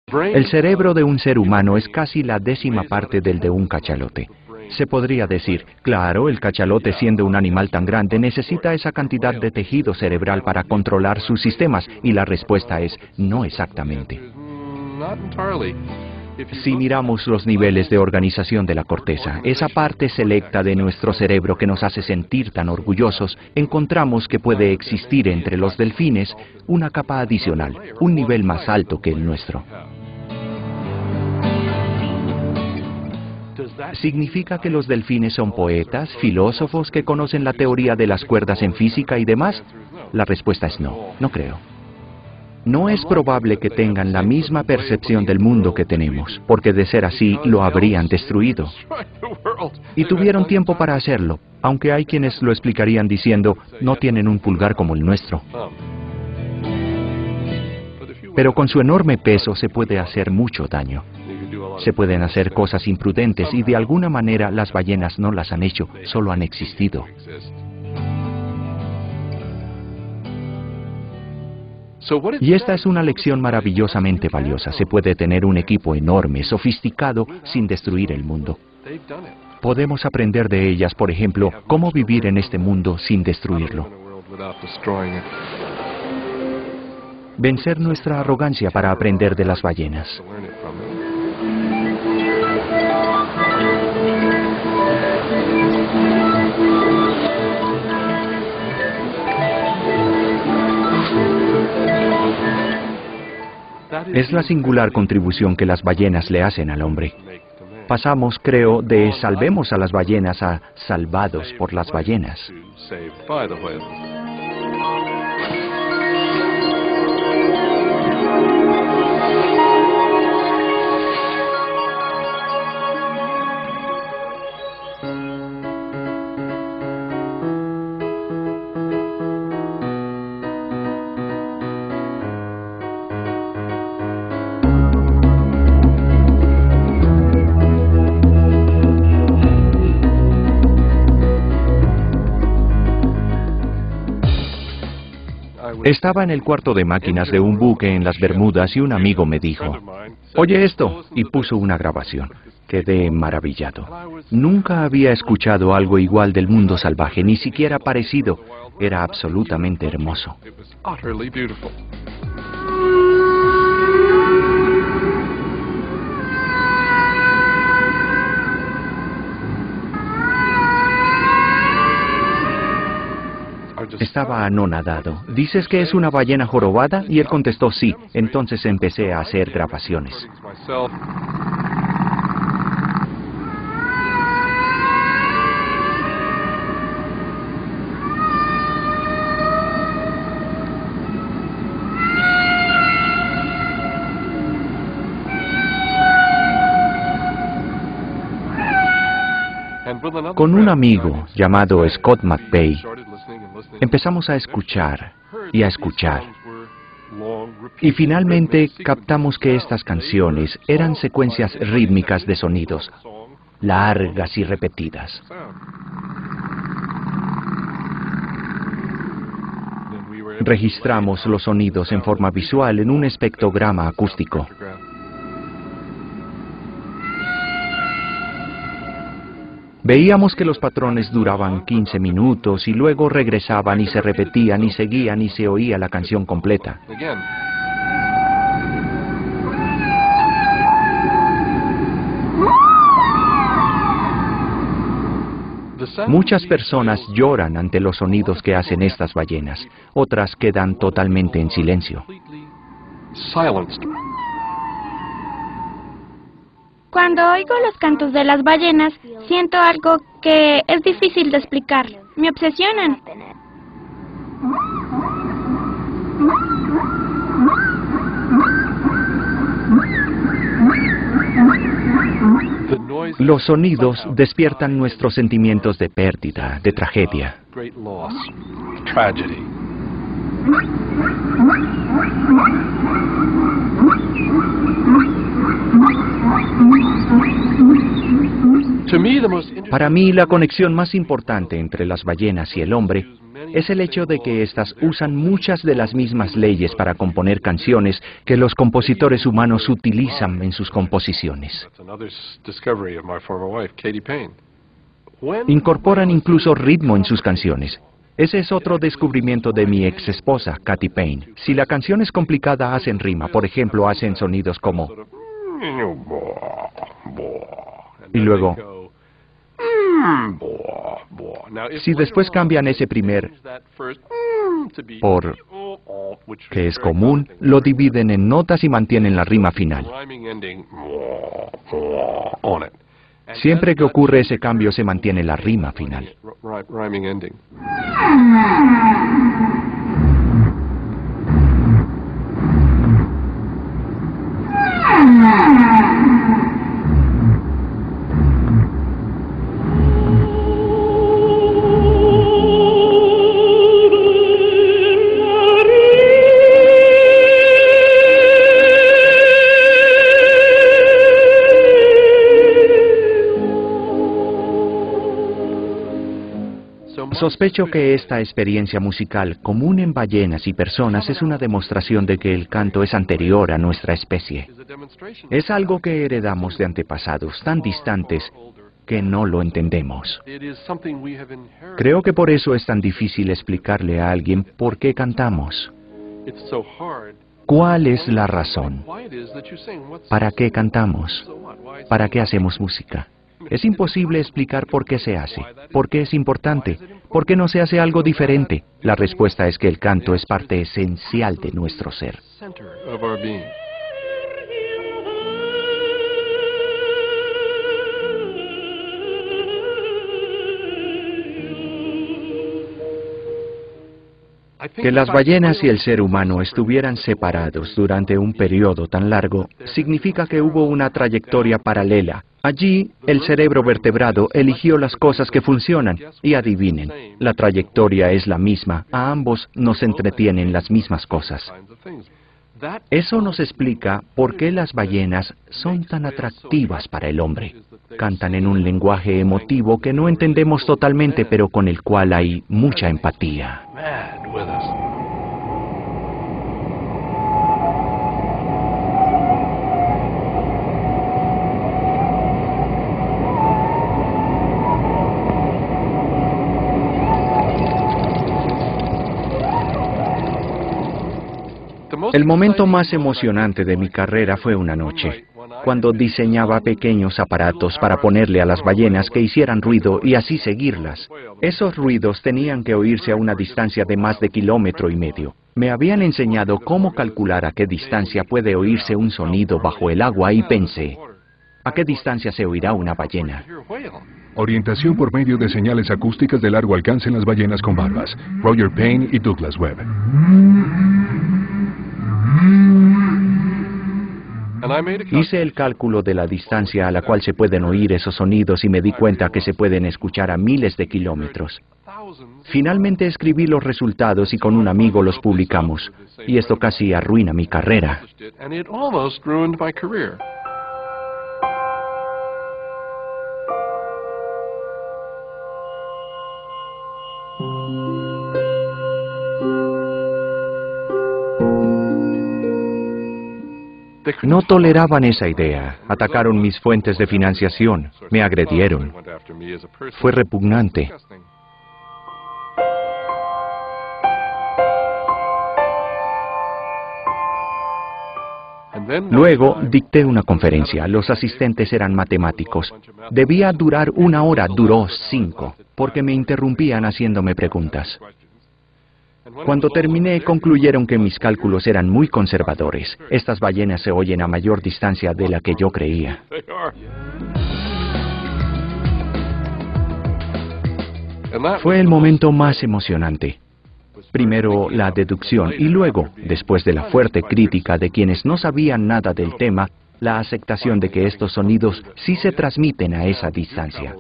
El cerebro de un ser humano es casi la 10ª parte del de un cachalote. Se podría decir, claro, el cachalote siendo un animal tan grande necesita esa cantidad de tejido cerebral para controlar sus sistemas, y la respuesta es no exactamente. Si miramos los niveles de organización de la corteza, esa parte selecta de nuestro cerebro que nos hace sentir tan orgullosos, encontramos que puede existir entre los delfines una capa adicional, un nivel más alto que el nuestro. ¿Significa que los delfines son poetas, filósofos que conocen la teoría de las cuerdas en física y demás? La respuesta es no, no creo. No es probable que tengan la misma percepción del mundo que tenemos, porque de ser así, lo habrían destruido. Y tuvieron tiempo para hacerlo, aunque hay quienes lo explicarían diciendo, no tienen un pulgar como el nuestro. Pero con su enorme peso se puede hacer mucho daño. Se pueden hacer cosas imprudentes y de alguna manera las ballenas no las han hecho, solo han existido. Y esta es una lección maravillosamente valiosa. Se puede tener un equipo enorme, sofisticado, sin destruir el mundo. Podemos aprender de ellas, por ejemplo, cómo vivir en este mundo sin destruirlo. Vencer nuestra arrogancia para aprender de las ballenas. Es la singular contribución que las ballenas le hacen al hombre. Pasamos, creo, de salvemos a las ballenas a salvados por las ballenas. Estaba en el cuarto de máquinas de un buque en las Bermudas y un amigo me dijo, «Oye esto», y puso una grabación. Quedé maravillado. Nunca había escuchado algo igual del mundo salvaje, ni siquiera parecido. Era absolutamente hermoso. Estaba anonadado. ¿Dices que es una ballena jorobada? Y él contestó sí. Entonces empecé a hacer grabaciones. Con un amigo llamado Scott McVeigh, empezamos a escuchar y a escuchar. Y finalmente captamos que estas canciones eran secuencias rítmicas de sonidos, largas y repetidas. Registramos los sonidos en forma visual en un espectrograma acústico. Veíamos que los patrones duraban 15 minutos y luego regresaban y se repetían y seguían y se oía la canción completa. Muchas personas lloran ante los sonidos que hacen estas ballenas, otras quedan totalmente en silencio. Cuando oigo los cantos de las ballenas, siento algo que es difícil de explicar. Me obsesionan. Los sonidos despiertan nuestros sentimientos de pérdida, de tragedia. Para mí, la conexión más importante entre las ballenas y el hombre es el hecho de que éstas usan muchas de las mismas leyes para componer canciones que los compositores humanos utilizan en sus composiciones. Incorporan incluso ritmo en sus canciones. Ese es otro descubrimiento de mi ex esposa, Katy Payne. Si la canción es complicada, hacen rima. Por ejemplo, hacen sonidos como... Y luego... Si después cambian ese primer por que es común, lo dividen en notas y mantienen la rima final. Siempre que ocurre ese cambio se mantiene la rima final. Sospecho que esta experiencia musical común en ballenas y personas es una demostración de que el canto es anterior a nuestra especie. Es algo que heredamos de antepasados tan distantes que no lo entendemos. Creo que por eso es tan difícil explicarle a alguien por qué cantamos. ¿Cuál es la razón? ¿Para qué cantamos? ¿Para qué hacemos música? Es imposible explicar por qué se hace, por qué es importante, por qué no se hace algo diferente. La respuesta es que el canto es parte esencial de nuestro ser. Que las ballenas y el ser humano estuvieran separados durante un periodo tan largo significa que hubo una trayectoria paralela. Allí, el cerebro vertebrado eligió las cosas que funcionan, y adivinen, la trayectoria es la misma, a ambos nos entretienen las mismas cosas. Eso nos explica por qué las ballenas son tan atractivas para el hombre. Cantan en un lenguaje emotivo que no entendemos totalmente, pero con el cual hay mucha empatía. El momento más emocionante de mi carrera fue una noche, cuando diseñaba pequeños aparatos para ponerle a las ballenas que hicieran ruido y así seguirlas. Esos ruidos tenían que oírse a una distancia de más de 1,5 kilómetros. Me habían enseñado cómo calcular a qué distancia puede oírse un sonido bajo el agua y pensé, ¿a qué distancia se oirá una ballena? Orientación por medio de señales acústicas de largo alcance en las ballenas con barbas. Roger Payne y Douglas Webb. Hice el cálculo de la distancia a la cual se pueden oír esos sonidos y me di cuenta que se pueden escuchar a miles de kilómetros. Finalmente escribí los resultados y con un amigo los publicamos. Y esto casi arruina mi carrera. No toleraban esa idea. Atacaron mis fuentes de financiación. Me agredieron. Fue repugnante. Luego dicté una conferencia. Los asistentes eran matemáticos. Debía durar 1 hora, duró 5, porque me interrumpían haciéndome preguntas. Cuando terminé, concluyeron que mis cálculos eran muy conservadores. Estas ballenas se oyen a mayor distancia de la que yo creía. Fue el momento más emocionante. Primero la deducción y luego, después de la fuerte crítica de quienes no sabían nada del tema, la aceptación de que estos sonidos sí se transmiten a esa distancia.